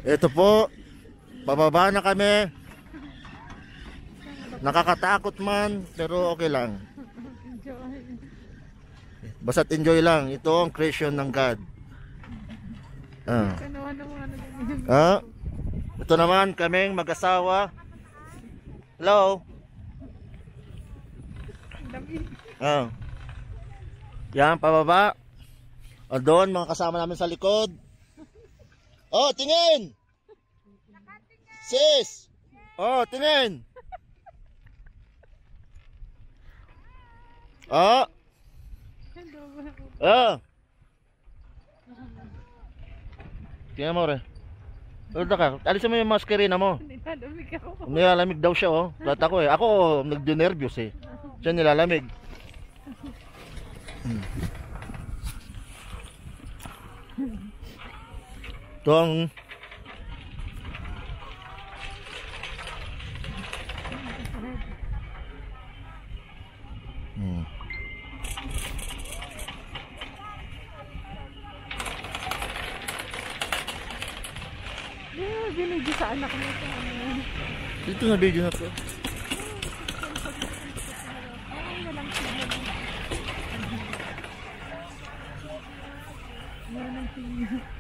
Ito po, bababa na kami. Nakakatakot man, pero okay lang. Basta't enjoy lang. Ito ang creation ng God. Ito naman kaming mag-asawa. Hello. Yan, pababa. O doon, mga kasama namin sa likod. Oh, tingin! Sis! Oh, tingin! Oh! Oh! Tingnan mo rin. Ulta ka, alisin mo yung maskerina mo. Nilalamig ako. Nilalamig daw siya, oh. Lahat ako eh. Ako, nagdi-nervyos eh. Siya nilalamig. Ito ang binigay sa anak mo ito. dito na video na to. Meron ng tingin.